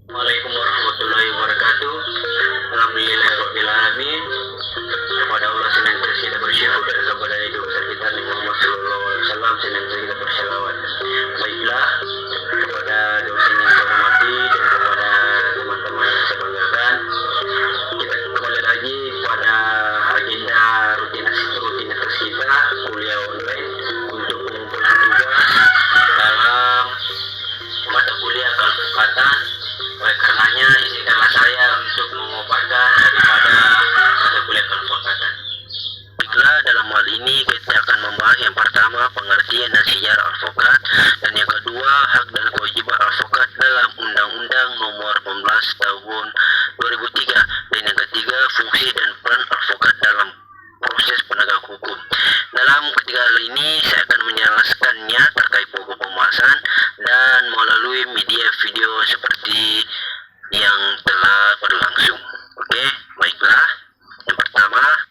Assalamualaikum warahmatullahi wabarakatuh. Alhamdulillahirabbil alamin. Kepada Allah senantiasa kita bersyukur dan kepada hidup besar kita Nabi Muhammad sallallahu alaihi wasallam senantiasa kita berselawat. Baiklah, kepada dosen yang saya hormati dan kepada teman-teman yang saya banggakan, kita kembali lagi pada agenda rutinitas kita kuliah online untuk pengumpulan tugas dalam mata kuliah kealfabatan. Oleh karenanya izinkanlah saya untuk mengupayakan daripada mata kuliah kealfabatan. Baiklah, dalam hal ini kita akan membahas yang pertama pengertian dan sejarah alfakat, dan yang kedua hak dan kewajiban alfakat dalam Undang-Undang Nomor 18 Tahun 2003, dan yang ketiga fungsi dan peran alfakat dalam proses penegak hukum. Dalam ketiga hal ini saya akan menjelaskannya terkait pokok pembahasan dan melalui media video seperti yang telah berlangsung. Oke, baiklah. Yang pertama,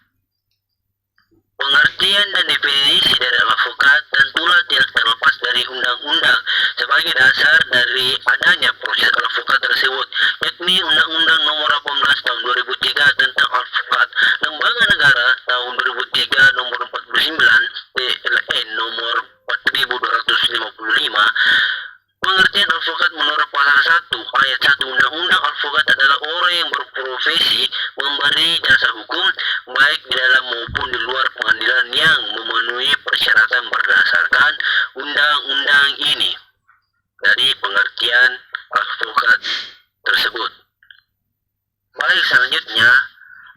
pengertian dan definisi dari alfakat tentulah tidak terlepas dari undang-undang sebagai dasar dari adanya proses alfakat tersebut, yakni Undang-Undang Nomor 18 Tahun 2003 tentang alfakat, Lembaga Negara Tahun 2003 Nomor 49, PLN Nomor 4255. Pengertian alfakat menurut pasal 1 ayat 1 Undang-Undang Alfakat adalah orang yang berprofesi memberi jasa hukum baik di dalam maupun di luar pengadilan yang memenuhi persyaratan berdasarkan undang-undang ini. Dari pengertian alfakat tersebut. Baik, selanjutnya,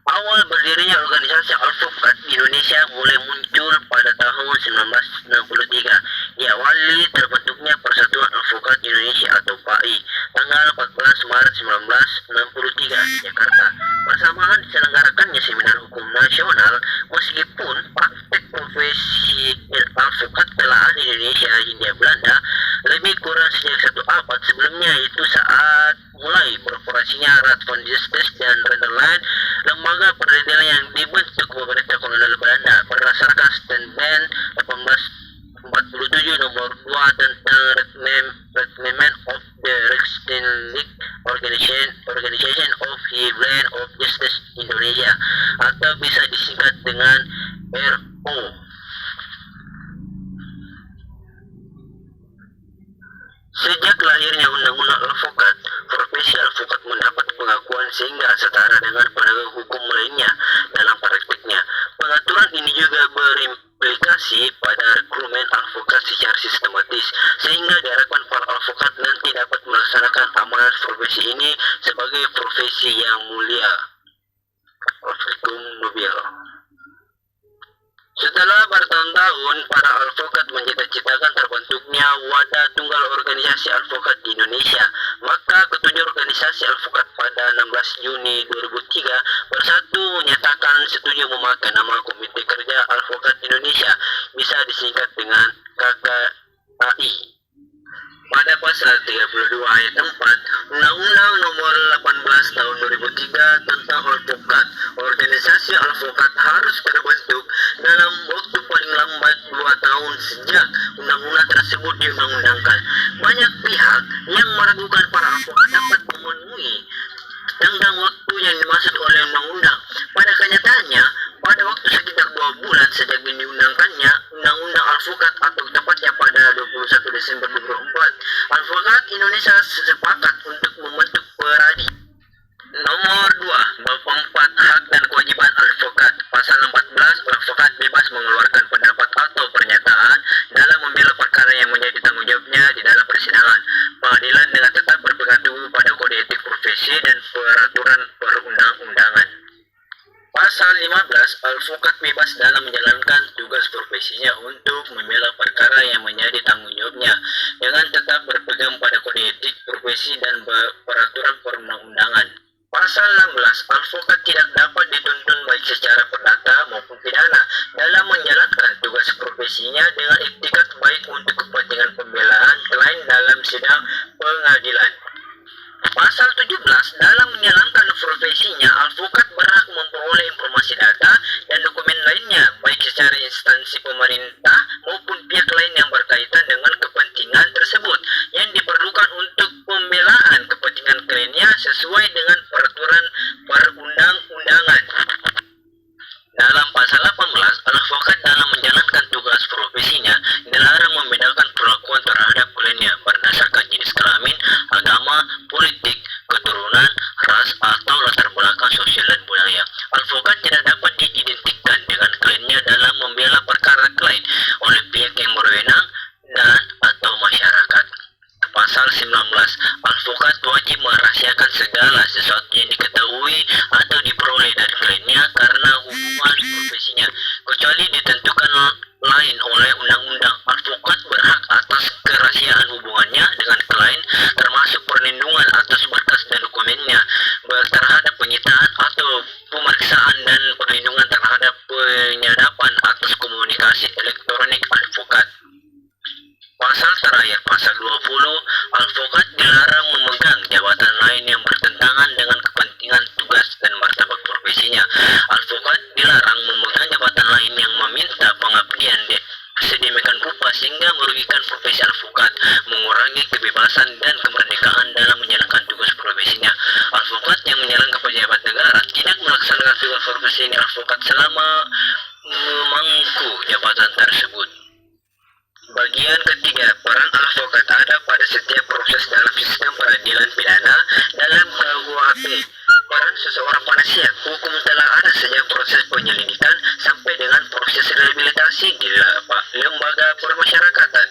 awal berdirinya organisasi alfakat di Indonesia mulai muncul pada tahun 1963. Diawali terbentuknya Persatuan Alfakat Indonesia atau PAI tanggal 14 Maret 1963 di Jakarta. Bersamaan diselenggarakannya seminar hukum nasional, meskipun praktek profesi alfakat telah ada di Indonesia, Hindia Belanda lebih kurang sejak 1 abad sebelumnya, yaitu saat mulai beroperasinya Raad van Justice dan Renderland, lembaga peradilan yang dibentuk pemerintah kolonial Belanda berdasarkan Stadwet 1847 nomor 2 tentang Reglement of the Rechtsstaatliche Organisation of Heaven of Justice Indonesia, atau bisa disingkat dengan RO. Sejak lahirnya Undang-Undang Alfakat, profesi alfakat mendapat pengakuan sehingga setara dengan penegak hukum lainnya dalam praktiknya. Pengaturan ini juga berimplikasi pada rekrutmen alfakat secara sistematis, sehingga diharapkan para alfakat nanti dapat melaksanakan amanat profesi ini sebagai profesi yang mulia. Alfikum Nobel. Setelah bertahun-tahun, para alfakat mencita-citakan terbentuknya wadah tunggal organisasi alfakat di Indonesia. Maka ketujuh organisasi alfakat pada 16 Juni 2003 bersatu menyatakan setuju memakai nama Komite Kerja Alfakat Indonesia, bisa disingkat dengan KKAI. Pada pasal 32 ayat 4 Undang-Undang Nomor 18 Tahun 2003 tentang alfakat, organisasi alfakat harus terbentuk dalam waktu paling lambat 2 tahun sejak undang-undang tersebut diundang-undangkan. Banyak pihak yang meragukan para alfakat dapat memenuhi tenggang waktu yang dimaksud oleh undang-undang. Pada kenyataannya, pada waktu sekitar 2 bulan sejak diundangkannya Undang-Undang Alfakat, atau tepatnya pada 21 Desember 2004, alfakat Indonesia sepakat untuk membentuk Peradi. Nomor 2, bab 4 hak dan kewajiban alfakat. Pasal 14, alfakat bebas mengeluarkan pendapat atau pernyataan dalam membela perkara yang menjadi tanggung jawabnya di dalam persidangan pengadilan dengan tetap berpegang teguh pada kode etik profesi dan peraturan perundang-undangan. Pasal 15, alfakat bebas dalam menjalankan tugas profesinya untuk membela perkara yang menjadi tanggung jawabnya dengan tetap berpegang pada kode etik profesi dan peraturan perundang-undangan. Pasal 16, alfakat tidak dapat dituntut baik secara perdata maupun pidana dalam menjalankan tugas profesinya dengan iktikat baik untuk kepentingan pembelaan klien dalam sidang pengadilan. Pasal 17, dalam menjalankan profesinya, alfakat berhak memperoleh informasi data dan dokumen lainnya baik secara instansi pemerintah maupun pihak lain yang berkaitan dengan kepentingan tersebut yang diperlukan untuk pembelaan kepentingan kliennya sesuai dengan peraturan perundang-undangan. Dalam pasal 18, advokat dalam menjalankan tugas profesinya dilarang membedakan perlakuan terhadap kliennya berdasarkan jenis kelamin, agama, politik, keturunan, ras, atau latar belakang sosial dan budaya. Advokat tidak dapat diidentikan dengan kliennya dalam membela perkara klien oleh pihak yang berwenang dan atau masyarakat. Pasal 19, advokat wajib merahasiakan segala sesuatu yang diketahui atau diperoleh dari kliennya karena hubungan profesinya, kecuali ditentukan lain oleh undang-undang. Advokat berhak atas kerahasiaan hubungannya dengan klien, termasuk perlindungan atas berkas dan dokumennya, terhadap penyitaan atau pemeriksaan, dan perlindungan terhadap penyadapan atas komunikasi elektronik advokat. Pasal terakhir, pasal 20, advokat dilarang memegang jabatan lain yang bertentangan dengan kepentingan tugas dan martabat profesinya. Advokat dilarang memegang jabatan lain yang meminta pengabdian sedemikian rupa sehingga merugikan profesi advokat, mengurangi kebebasan dan kemerdekaan dalam menjalankan tugas profesinya. Advokat yang menjalankan pejabat negara tidak melaksanakan tugas profesi advokat selama memangku jabatan tersebut. Bagian ketiga, peran advokat ada pada setiap proses dalam sistem peradilan pidana. Dalam KUHP, peran seseorang penasihat hukum telah ada sejak proses penyelidikan sampai dengan proses rehabilitasi di lembaga permasyarakatan.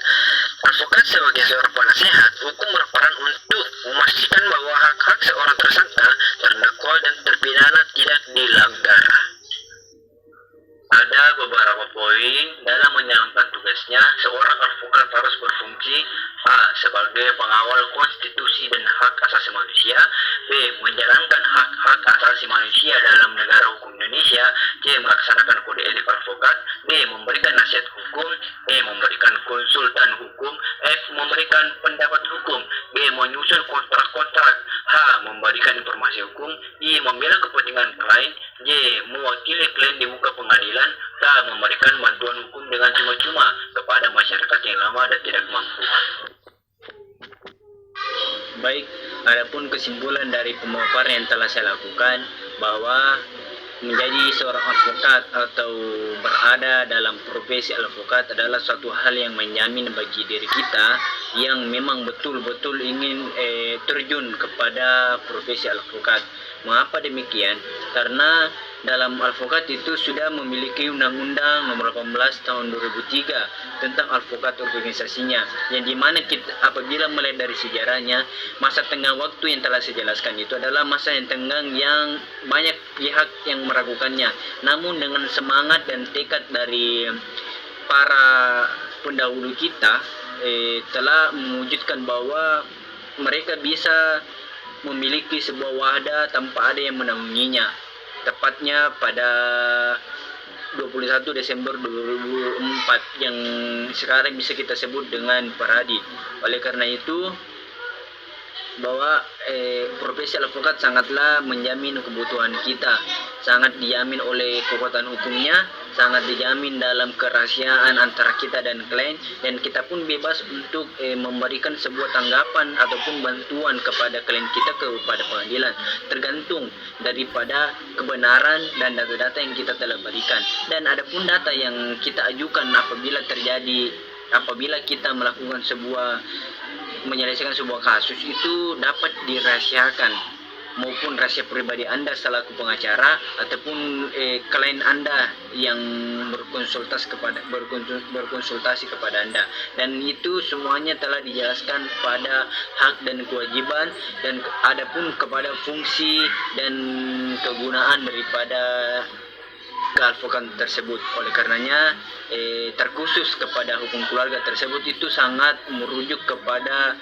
Advokat sebagai seorang penasihat hukum berperan untuk memastikan bahwa hak-hak seorang tersangka, terdakwa, dan terpidana tidak dilanggar. Ada beberapa poin dalam menjalankan tugasnya. Seorang advokat harus berfungsi: A. Sebagai pengawal konstitusi dan hak asasi manusia. B. Menjalankan hak-hak asasi manusia dalam negara hukum Indonesia. C. Melaksanakan kode etik advokat. D. Memberikan nasihat hukum. E. Memberikan konsultan hukum. F. Memberikan pendapat hukum. G. Menyusun kontrak-kontrak. H. Memberikan informasi hukum. I. Membela kepentingan klien. J. Mewakili klien di muka pengadilan. K. Memberikan bantuan hukum dengan cuma-cuma kepada masyarakat yang lemah dan tidak mampu. Baik, adapun kesimpulan dari pemaparan yang telah saya lakukan, bahwa menjadi seorang advokat atau berada dalam profesi advokat adalah suatu hal yang menjamin bagi diri kita yang memang betul-betul ingin terjun kepada profesi advokat. Mengapa demikian? Karena dalam advokat itu sudah memiliki Undang-Undang Nomor 18 Tahun 2003 tentang advokat organisasinya, yang dimana kita, apabila melihat dari sejarahnya, masa tenggang waktu yang telah saya jelaskan itu adalah masa yang tenggang yang banyak pihak yang meragukannya. Namun dengan semangat dan tekad dari para pendahulu kita telah mewujudkan bahwa mereka bisa memiliki sebuah wadah tanpa ada yang menaunginya. Tepatnya pada 21 Desember 2004 yang sekarang bisa kita sebut dengan Paradi. Oleh karena itu, bahwa profesi advokat sangatlah menjamin kebutuhan kita, sangat dijamin oleh kekuatan hukumnya, sangat dijamin dalam kerahasiaan antara kita dan klien, dan kita pun bebas untuk memberikan sebuah tanggapan ataupun bantuan kepada klien kita kepada pengadilan, tergantung daripada kebenaran dan data-data yang kita telah berikan. Dan adapun data yang kita ajukan apabila kita melakukan menyelesaikan sebuah kasus, itu dapat dirahasiakan, maupun rahasia pribadi Anda selaku pengacara ataupun klien Anda yang berkonsultasi kepada Anda. Dan itu semuanya telah dijelaskan pada hak dan kewajiban, dan adapun kepada fungsi dan kegunaan daripada keadvokatan tersebut. Oleh karenanya terkhusus kepada hukum keluarga tersebut itu sangat merujuk kepada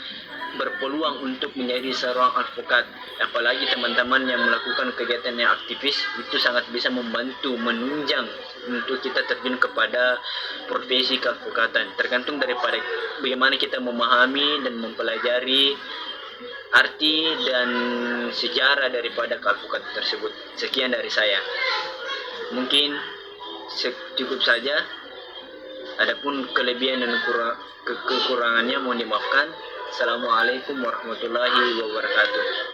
berpeluang untuk menjadi seorang advokat. Apalagi teman-teman yang melakukan kegiatan yang aktivis, itu sangat bisa membantu menunjang untuk kita terjun kepada profesi keadvokatan. Tergantung daripada bagaimana kita memahami dan mempelajari arti dan sejarah daripada keadvokatan tersebut. Sekian dari saya. Mungkin cukup saja. Adapun kelebihan dan kekurangannya mohon dimaafkan. Assalamualaikum warahmatullahi wabarakatuh.